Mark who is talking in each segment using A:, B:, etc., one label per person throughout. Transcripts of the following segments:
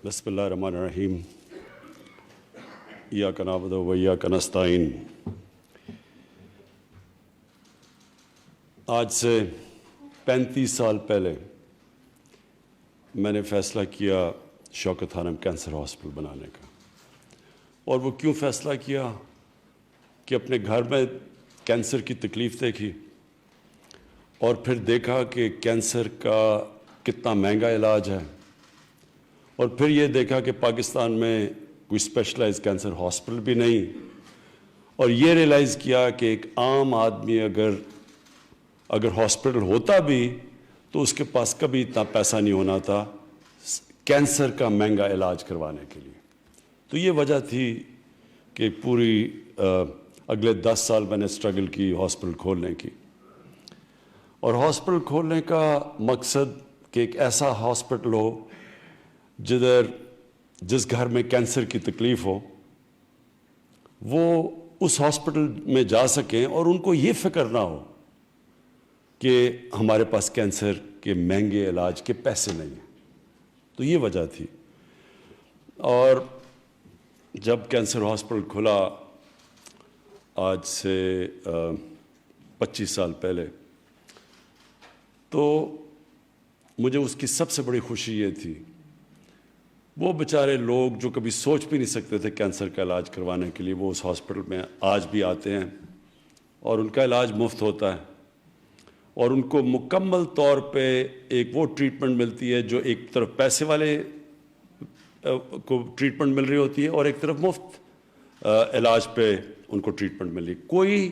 A: بسم اللہ الرحمن الرحیم ایاک نعبد و ایاک نستعین۔ آج سے 35 سال پہلے میں نے فیصلہ کیا شوکت خانم کینسر ہاسپٹل بنانے کا، اور وہ کیوں فیصلہ کیا کہ اپنے گھر میں کینسر کی تکلیف دیکھی اور پھر دیکھا کہ کینسر کا کتنا مہنگا علاج ہے، اور پھر یہ دیکھا کہ پاکستان میں کوئی اسپیشلائز کینسر ہاسپٹل بھی نہیں، اور یہ ریئلائز کیا کہ ایک عام آدمی اگر ہاسپٹل ہوتا بھی تو اس کے پاس کبھی اتنا پیسہ نہیں ہونا تھا کینسر کا مہنگا علاج کروانے کے لیے۔ تو یہ وجہ تھی کہ پوری اگلے 10 سال میں نے اسٹرگل کی ہاسپٹل کھولنے کی، اور ہاسپٹل کھولنے کا مقصد کہ ایک ایسا ہاسپٹل ہو جس گھر میں کینسر کی تکلیف ہو وہ اس ہاسپٹل میں جا سکیں اور ان کو یہ فکر نہ ہو کہ ہمارے پاس کینسر کے مہنگے علاج کے پیسے نہیں ہیں۔ تو یہ وجہ تھی، اور جب کینسر ہاسپٹل کھلا آج سے 25 سال پہلے، تو مجھے اس کی سب سے بڑی خوشی یہ تھی، وہ بیچارے لوگ جو کبھی سوچ بھی نہیں سکتے تھے کینسر کا علاج کروانے کے لیے، وہ اس ہاسپٹل میں آج بھی آتے ہیں اور ان کا علاج مفت ہوتا ہے، اور ان کو مکمل طور پہ ایک وہ ٹریٹمنٹ ملتی ہے جو ایک طرف پیسے والے کو ٹریٹمنٹ مل رہی ہوتی ہے اور ایک طرف مفت علاج پہ ان کو ٹریٹمنٹ مل رہی ہے۔ کوئی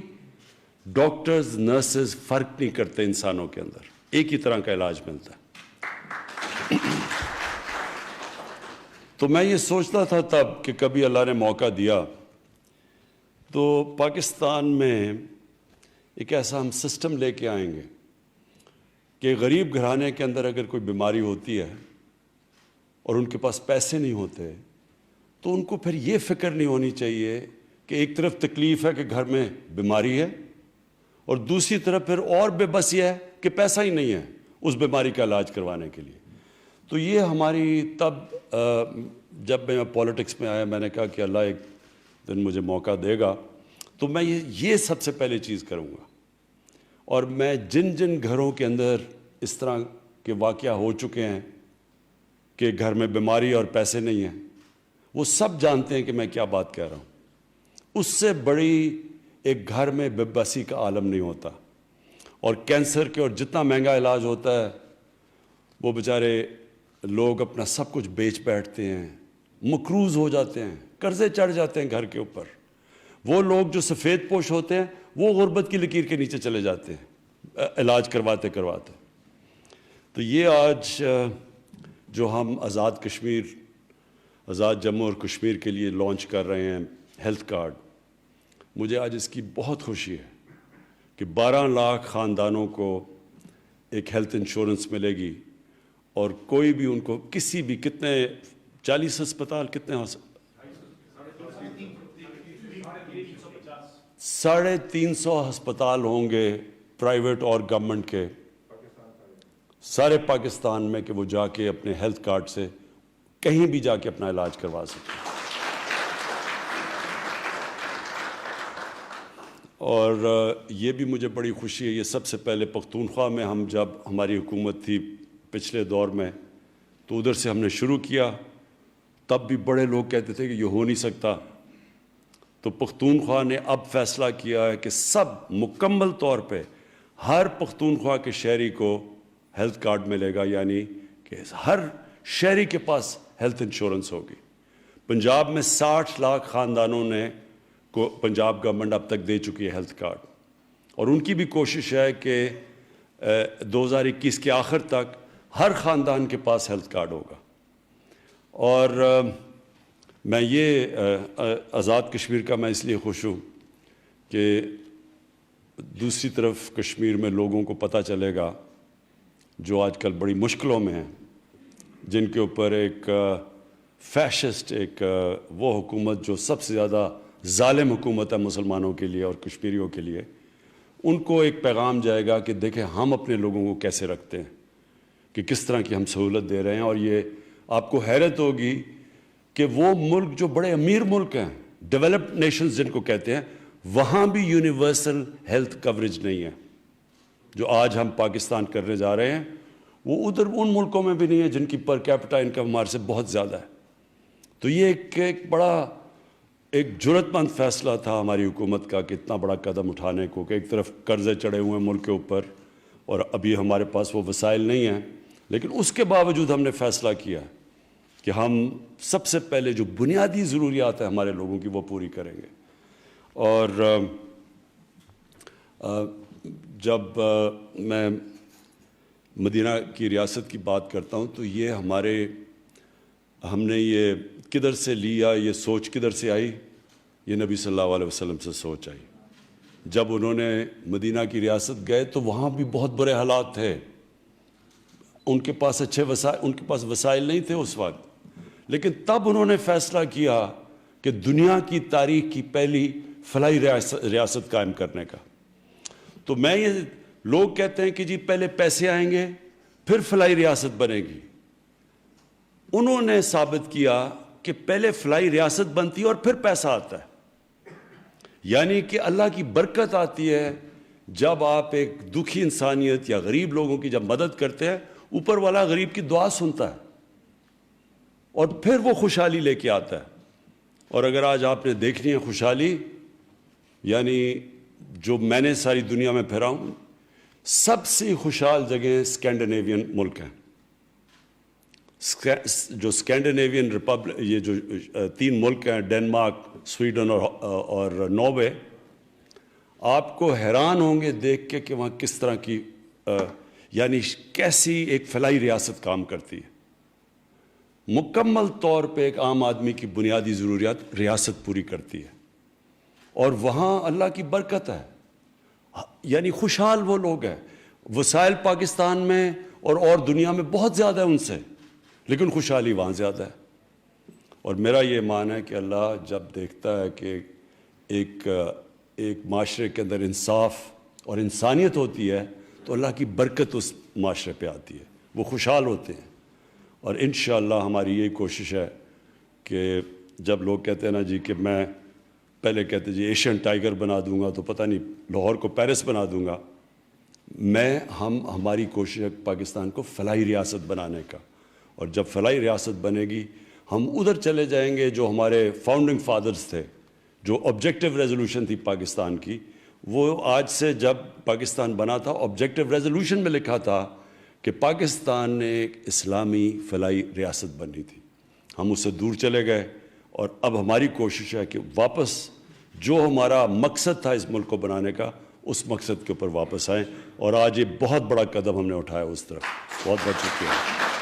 A: ڈاکٹرز نرسز فرق نہیں کرتے انسانوں کے اندر، ایک ہی طرح کا علاج ملتا ہے۔ تو میں یہ سوچتا تھا تب کہ کبھی اللہ نے موقع دیا تو پاکستان میں ایک ایسا ہم سسٹم لے کے آئیں گے کہ غریب گھرانے کے اندر اگر کوئی بیماری ہوتی ہے اور ان کے پاس پیسے نہیں ہوتے تو ان کو پھر یہ فکر نہیں ہونی چاہیے کہ ایک طرف تکلیف ہے کہ گھر میں بیماری ہے اور دوسری طرف پھر اور بے بسی ہے کہ پیسہ ہی نہیں ہے اس بیماری کا علاج کروانے کے لیے۔ تو یہ ہماری تب جب میں پولیٹکس میں آیا، میں نے کہا کہ اللہ ایک دن مجھے موقع دے گا تو میں یہ سب سے پہلے چیز کروں گا، اور میں جن گھروں کے اندر اس طرح کے واقعہ ہو چکے ہیں کہ گھر میں بیماری اور پیسے نہیں ہیں، وہ سب جانتے ہیں کہ میں کیا بات کہہ رہا ہوں۔ اس سے بڑی ایک گھر میں بے بسی کا عالم نہیں ہوتا، اور کینسر کے اور جتنا مہنگا علاج ہوتا ہے وہ بیچارے لوگ اپنا سب کچھ بیچ بیٹھتے ہیں، مقروض ہو جاتے ہیں، قرضے چڑھ جاتے ہیں گھر کے اوپر۔ وہ لوگ جو سفید پوش ہوتے ہیں وہ غربت کی لکیر کے نیچے چلے جاتے ہیں علاج کرواتے۔ تو یہ آج جو ہم آزاد کشمیر، آزاد جموں اور کشمیر کے لیے لانچ کر رہے ہیں ہیلتھ کارڈ، مجھے آج اس کی بہت خوشی ہے کہ 12 لاکھ خاندانوں کو ایک ہیلتھ انشورنس ملے گی، اور کوئی بھی ان کو کسی بھی کتنے 40 ہسپتال کتنے 350 ہسپتال ہوں گے پرائیویٹ اور گورنمنٹ کے سارے پاکستان میں کہ وہ جا کے اپنے ہیلتھ کارڈ سے کہیں بھی جا کے اپنا علاج کروا سکیں۔ اور یہ بھی مجھے بڑی خوشی ہے، یہ سب سے پہلے پختونخوا میں ہم جب ہماری حکومت تھی پچھلے دور میں تو ادھر سے ہم نے شروع کیا، تب بھی بڑے لوگ کہتے تھے کہ یہ ہو نہیں سکتا، تو پختونخوا نے اب فیصلہ کیا ہے کہ سب مکمل طور پہ ہر پختونخوا کے شہری کو ہیلتھ کارڈ ملے گا، یعنی کہ ہر شہری کے پاس ہیلتھ انشورنس ہوگی۔ پنجاب میں 60 لاکھ خاندانوں نے کو پنجاب گورنمنٹ اب تک دے چکی ہے ہیلتھ کارڈ، اور ان کی بھی کوشش ہے کہ 2021 کے آخر تک ہر خاندان کے پاس ہیلتھ کارڈ ہوگا۔ اور میں یہ آزاد کشمیر کا میں اس لیے خوش ہوں کہ دوسری طرف کشمیر میں لوگوں کو پتہ چلے گا جو آج کل بڑی مشکلوں میں ہیں، جن کے اوپر ایک فیشسٹ ایک وہ حکومت جو سب سے زیادہ ظالم حکومت ہے مسلمانوں کے لیے اور کشمیریوں کے لیے، ان کو ایک پیغام جائے گا کہ دیکھیں ہم اپنے لوگوں کو کیسے رکھتے ہیں، کہ کس طرح کی ہم سہولت دے رہے ہیں، اور یہ آپ کو حیرت ہوگی کہ وہ ملک جو بڑے امیر ملک ہیں، ڈیولپڈ نیشنز جن کو کہتے ہیں، وہاں بھی یونیورسل ہیلتھ کوریج نہیں ہے جو آج ہم پاکستان کرنے جا رہے ہیں. وہ ادھر ان ملکوں میں بھی نہیں ہے جن کی پر کیپٹا انکم ہمارے سے بہت زیادہ ہے. تو یہ ایک بڑا ایک جرأت مند فیصلہ تھا ہماری حکومت کا کہ اتنا بڑا قدم اٹھانے کو، کہ ایک طرف قرضے چڑھے ہوئے ہیں ملک کے اوپر اور ابھی ہمارے پاس وہ وسائل نہیں ہیں، لیکن اس کے باوجود ہم نے فیصلہ کیا کہ ہم سب سے پہلے جو بنیادی ضروریات ہیں ہمارے لوگوں کی وہ پوری کریں گے. اور جب میں مدینہ کی ریاست کی بات کرتا ہوں تو یہ ہم نے یہ کدھر سے لیا، یہ سوچ کدھر سے آئی؟ یہ نبی صلی اللہ علیہ وسلم سے سوچ آئی. جب انہوں نے مدینہ کی ریاست گئے تو وہاں بھی بہت برے حالات تھے، ان کے پاس اچھے وسائل، ان کے پاس وسائل نہیں تھے اس وقت، لیکن تب انہوں نے فیصلہ کیا کہ دنیا کی تاریخ کی پہلی فلاحی ریاست قائم کرنے کا. تو یہ لوگ کہتے ہیں کہ جی پہلے پیسے آئیں گے پھر فلاحی ریاست بنے گی. انہوں نے ثابت کیا کہ پہلے فلاحی ریاست بنتی ہے اور پھر پیسہ آتا ہے. یعنی کہ اللہ کی برکت آتی ہے جب آپ ایک دکھی انسانیت یا غریب لوگوں کی جب مدد کرتے ہیں، اوپر والا غریب کی دعا سنتا ہے اور پھر وہ خوشحالی لے کے آتا ہے. اور اگر آج آپ نے دیکھنی ہے خوشحالی، یعنی جو میں نے ساری دنیا میں پھرا ہوں، سب سے خوشحال جگہیں اسکینڈینیوین ملک ہیں. جو اسکینڈینیوین ریپبلک، یہ جو 3 ملک ہیں، ڈنمارک، سویڈن اور ناروے، آپ کو حیران ہوں گے دیکھ کے کہ وہاں کس طرح کی یعنی کیسی ایک فلاحی ریاست کام کرتی ہے. مکمل طور پہ ایک عام آدمی کی بنیادی ضروریات ریاست پوری کرتی ہے، اور وہاں اللہ کی برکت ہے. یعنی خوشحال وہ لوگ ہیں. وسائل پاکستان میں اور دنیا میں بہت زیادہ ہے ان سے، لیکن خوشحالی وہاں زیادہ ہے. اور میرا یہ مان ہے کہ اللہ جب دیکھتا ہے کہ ایک معاشرے کے اندر انصاف اور انسانیت ہوتی ہے تو اللہ کی برکت اس معاشرے پہ آتی ہے، وہ خوشحال ہوتے ہیں. اور انشاءاللہ ہماری یہی کوشش ہے کہ جب لوگ کہتے ہیں نا جی کہ میں پہلے کہتے جی ایشین ٹائیگر بنا دوں گا تو پتہ نہیں لاہور کو پیرس بنا دوں گا، ہماری کوشش ہے پاکستان کو فلاحی ریاست بنانے کا. اور جب فلاحی ریاست بنے گی ہم ادھر چلے جائیں گے جو ہمارے فاؤنڈنگ فادرز تھے، جو آبجیکٹیو ریزولوشن تھی پاکستان کی. وہ آج سے جب پاکستان بنا تھا آبجیکٹیو ریزولوشن میں لکھا تھا کہ پاکستان نے ایک اسلامی فلاحی ریاست بنی تھی. ہم اس سے دور چلے گئے، اور اب ہماری کوشش ہے کہ واپس جو ہمارا مقصد تھا اس ملک کو بنانے کا، اس مقصد کے اوپر واپس آئیں. اور آج یہ بہت بڑا قدم ہم نے اٹھایا اس طرف. بہت بہت شکریہ.